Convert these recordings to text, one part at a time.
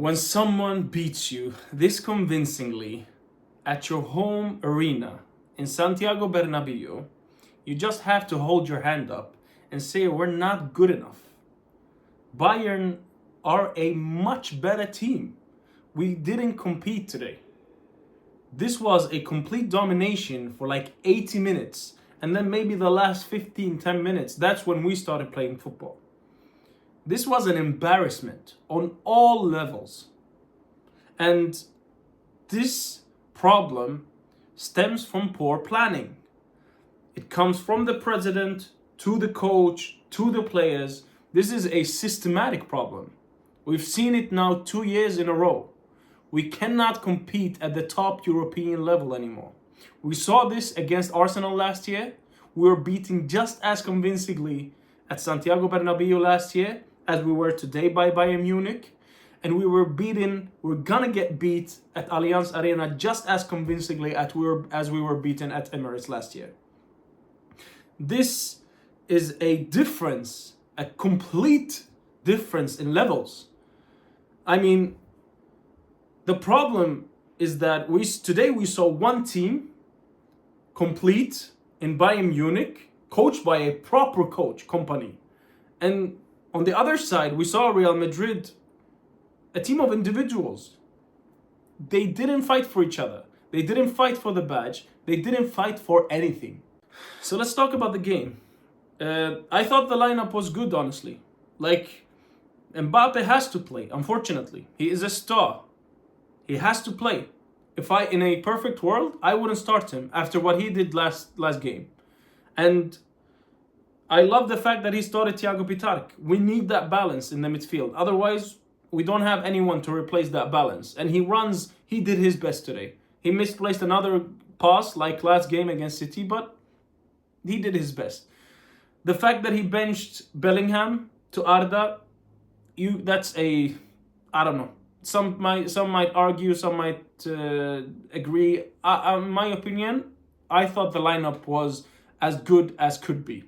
When someone beats you this convincingly at your home arena in Santiago Bernabéu, you just have to hold your hand up and say we're not good enough. Bayern are a much better team. We didn't compete today. This was a complete domination for like 80 minutes. And then maybe the last 10 minutes, that's when we started playing football. This was an embarrassment on all levels. And this problem stems from poor planning. It comes from the president to the coach to the players. This is a systematic problem. We've seen it now 2 years in a row. We cannot compete at the top European level anymore. We saw this against Arsenal last year. We were beaten just as convincingly at Santiago Bernabéu last year as we were today by Bayern Munich. And we're gonna get beat at Allianz Arena just as convincingly as we were beaten at Embarass last year. This is a difference, a complete difference in levels. I mean, the problem is that today we saw one team complete in Bayern Munich, coached by a proper coach company. And on the other side, we saw Real Madrid, a team of individuals. They didn't fight for each other. They didn't fight for the badge. They didn't fight for anything. So let's talk about the game. I thought the lineup was good, honestly. Like, Mbappe has to play, unfortunately. He is a star. He has to play. In a perfect world, I wouldn't start him after what he did last game. And I love the fact that he started Thiago Pittark. We need that balance in the midfield. Otherwise, we don't have anyone to replace that balance. And he did his best today. He misplaced another pass like last game against City, but he did his best. The fact that he benched Bellingham to Arda, I don't know. Some might argue, some might agree. In my opinion, I thought the lineup was as good as could be.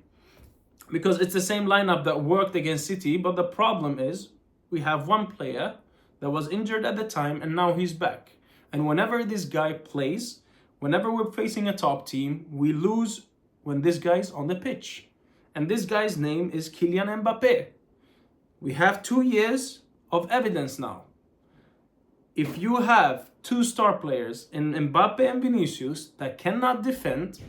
Because it's the same lineup that worked against City, but the problem is we have one player that was injured at the time and now he's back. And whenever this guy plays, whenever we're facing a top team, we lose when this guy's on the pitch. And this guy's name is Kylian Mbappe. We have 2 years of evidence now. If you have two star players in Mbappe and Vinicius that cannot defend,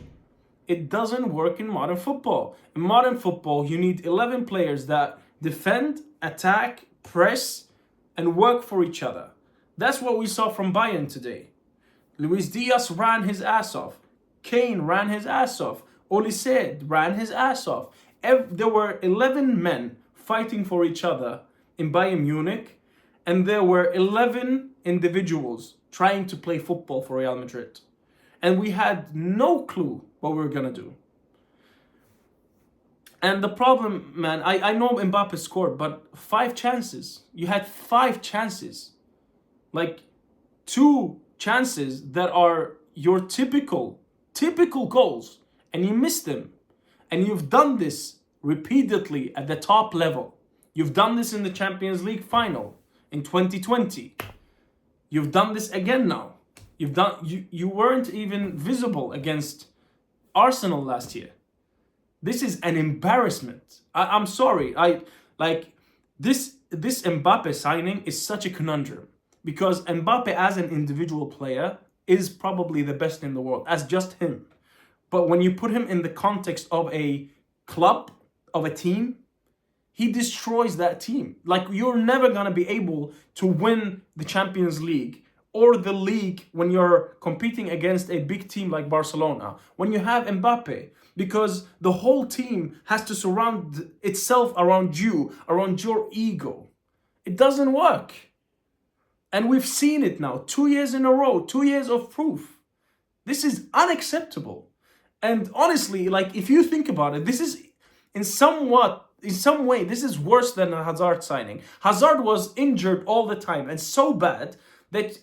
it doesn't work in modern football. In modern football, you need 11 players that defend, attack, press, and work for each other. That's what we saw from Bayern today. Luis Diaz ran his ass off. Kane ran his ass off. Olise ran his ass off. There were 11 men fighting for each other in Bayern Munich, and there were 11 individuals trying to play football for Real Madrid. And we had no clue what we were going to do. And the problem, man, I know Mbappe scored, but 5 chances. You had 5 chances. Like 2 chances that are your typical goals. And you missed them. And you've done this repeatedly at the top level. You've done this in the Champions League final in 2020. You've done this again now. You weren't even visible against Arsenal last year. This is an embarrassment. I'm sorry. This Mbappe signing is such a conundrum because Mbappe as an individual player is probably the best in the world as just him. But when you put him in the context of a club, of a team, he destroys that team. Like, you're never going to be able to win the Champions League or the league when you're competing against a big team like Barcelona, when you have Mbappe, because the whole team has to surround itself around you, around your ego. It doesn't work. And we've seen it now, 2 years in a row, 2 years of proof. This is unacceptable. And honestly, like, if you think about it, this is in some way, this is worse than a Hazard signing. Hazard was injured all the time and so bad that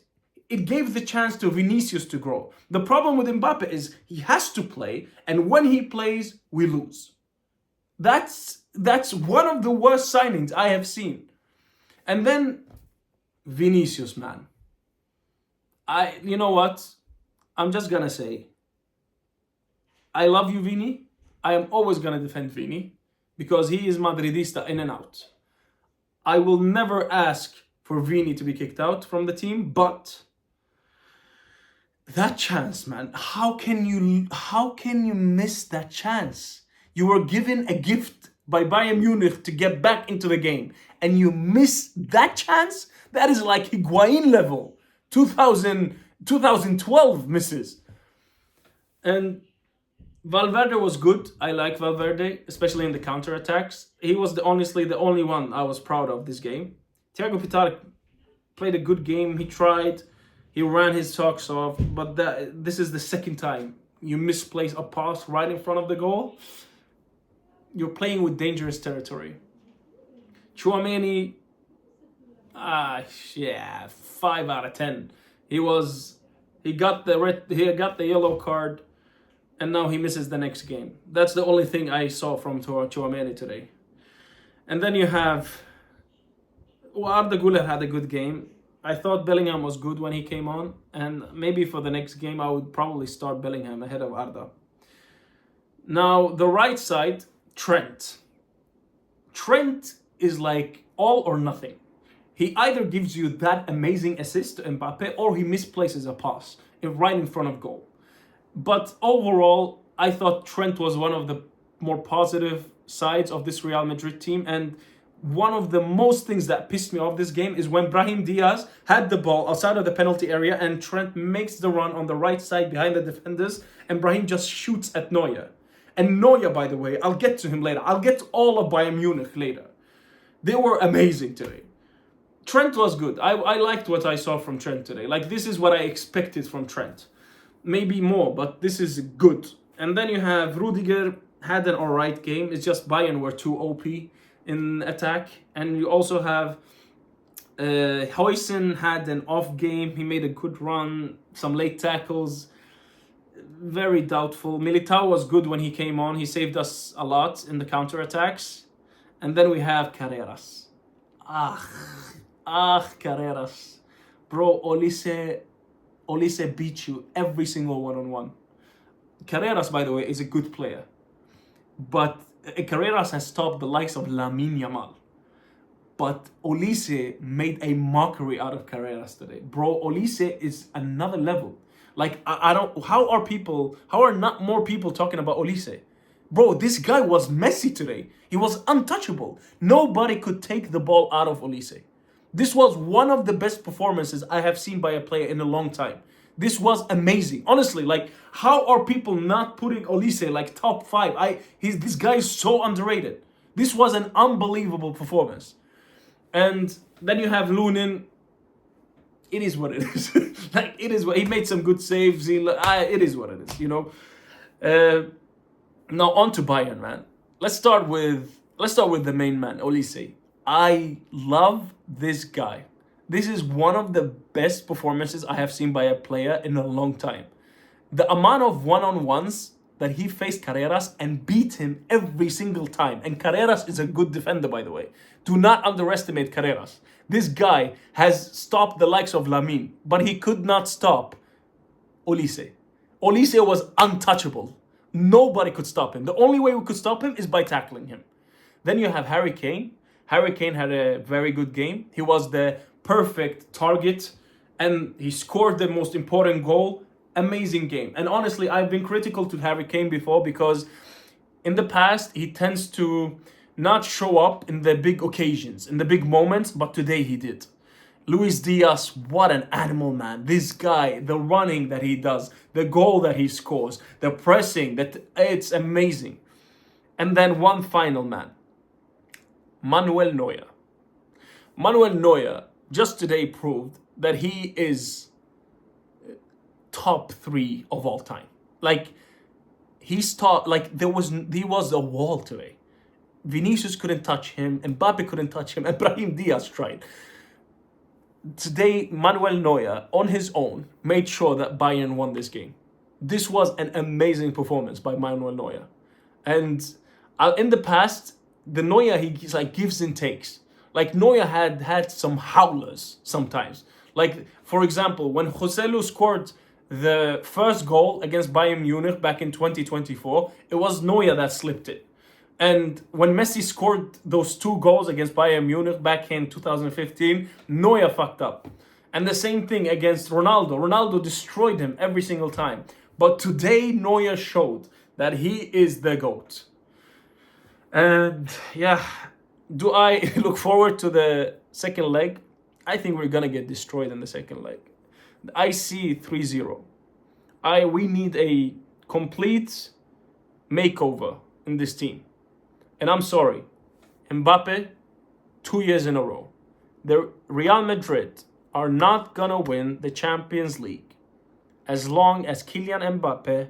it gave the chance to Vinicius to grow. The problem with Mbappe is he has to play, and when he plays, we lose. That's one of the worst signings I have seen. And then Vinicius, man. You know what? I'm just gonna say, I love you, Vini. I am always gonna defend Vini because he is Madridista in and out. I will never ask for Vini to be kicked out from the team, but that chance, man, how can you miss that chance? You were given a gift by Bayern Munich to get back into the game, and you miss that chance? That is like Higuain level. 2012 misses. And Valverde was good. I like Valverde, especially in the counter-attacks. He was honestly the only one I was proud of this game. Thiago Pittar played a good game. He tried. He ran his socks off. But this is the second time you misplace a pass right in front of the goal. You're playing with dangerous territory. Tchouaméni, 5 out of 10. He got the yellow card. And now he misses the next game. That's the only thing I saw from Tchouaméni today. And then you have... Arda Güler had a good game. I thought Bellingham was good when he came on. And maybe for the next game, I would probably start Bellingham ahead of Arda. Now, the right side, Trent. Trent is like all or nothing. He either gives you that amazing assist to Mbappe or he misplaces a pass right in front of goal. But overall, I thought Trent was one of the more positive sides of this Real Madrid team. And one of the most things that pissed me off this game is when Brahim Diaz had the ball outside of the penalty area and Trent makes the run on the right side behind the defenders and Brahim just shoots at Neuer. And Neuer, by the way, I'll get to him later. I'll get to all of Bayern Munich later. They were amazing today. Trent was good. I liked what I saw from Trent today. Like, this is what I expected from Trent. Maybe more, but this is good. And then you have Rudiger had an alright game. It's just Bayern were too OP in attack. And you also have Huijsen had an off game. He made a good run, some late tackles. Very doubtful. Militao was good when he came on. He saved us a lot in the counter-attacks. And then we have Carreras. Carreras. Bro, Olise beat you every single one-on-one. Carreras, by the way, is a good player. But Carreras has stopped the likes of Lamine Yamal. But Olise made a mockery out of Carreras today. Bro, Olise is another level. Like, I don't... How are not more people talking about Olise? Bro, this guy was Messi today. He was untouchable. Nobody could take the ball out of Olise. This was one of the best performances I have seen by a player in a long time. This was amazing. Honestly, like, how are people not putting Olise like top 5? This guy is so underrated. This was an unbelievable performance. And then you have Lunin. It is what it is. Like, it is what he made some good saves. It is what it is, you know. Now on to Bayern, man. Let's start with the main man, Olise. I love this guy. This is one of the best performances I have seen by a player in a long time. The amount of one-on-ones that he faced Carreras and beat him every single time. And Carreras is a good defender, by the way. Do not underestimate Carreras. This guy has stopped the likes of Lamine, but he could not stop Olise. Olise was untouchable. Nobody could stop him. The only way we could stop him is by tackling him. Then you have Harry Kane. Harry Kane had a very good game. He was the perfect target and he scored the most important goal. Amazing game. And honestly, I've been critical to Harry Kane before because in the past, he tends to not show up in the big occasions, in the big moments, but today he did. Luis Diaz, what an animal, man. This guy, the running that he does, the goal that he scores, the pressing, it's amazing. And then one final man. Manuel Neuer. Manuel Neuer just today proved that he is top 3 of all time. Like, he was a wall today. Vinicius couldn't touch him, Mbappe couldn't touch him, and Brahim Diaz tried. Today, Manuel Neuer, on his own, made sure that Bayern won this game. This was an amazing performance by Manuel Neuer. And in the past, the Neuer, he's like gives and takes. Like Neuer had some howlers sometimes. Like, for example, when Joselu scored the first goal against Bayern Munich back in 2024, it was Neuer that slipped it. And when Messi scored those 2 goals against Bayern Munich back in 2015, Neuer fucked up. And the same thing against Ronaldo. Ronaldo destroyed him every single time. But today, Neuer showed that he is the GOAT. And yeah, do I look forward to the second leg? I think we're going to get destroyed in the second leg. I see 3-0. We need a complete makeover in this team. And I'm sorry, Mbappe, 2 years in a row. The Real Madrid are not going to win the Champions League as long as Kylian Mbappe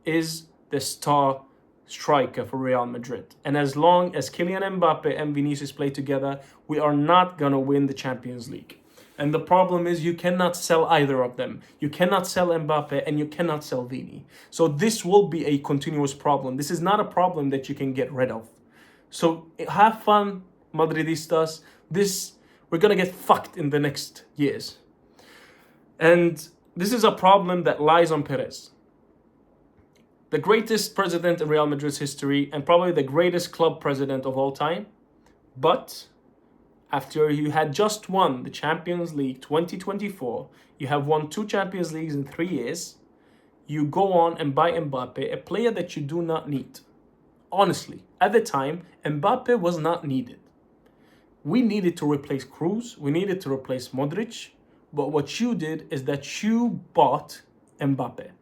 is the star striker for Real Madrid. And as long as Kylian Mbappe and Vinicius play together, we are not going to win the Champions League. And the problem is you cannot sell either of them. You cannot sell Mbappe and you cannot sell Vini. So this will be a continuous problem. This is not a problem that you can get rid of. So have fun, Madridistas. We're going to get fucked in the next years. And this is a problem that lies on Perez. The greatest president in Real Madrid's history and probably the greatest club president of all time. But after you had just won the Champions League 2024, you have won 2 Champions Leagues in 3 years, you go on and buy Mbappe, a player that you do not need. Honestly, at the time, Mbappe was not needed. We needed to replace Kroos, we needed to replace Modric, but what you did is that you bought Mbappe.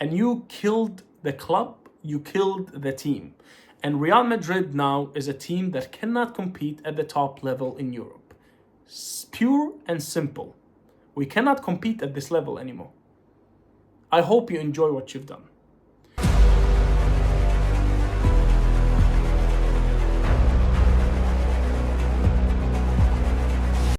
And you killed the club, you killed the team. And Real Madrid now is a team that cannot compete at the top level in Europe. It's pure and simple. We cannot compete at this level anymore. I hope you enjoy what you've done.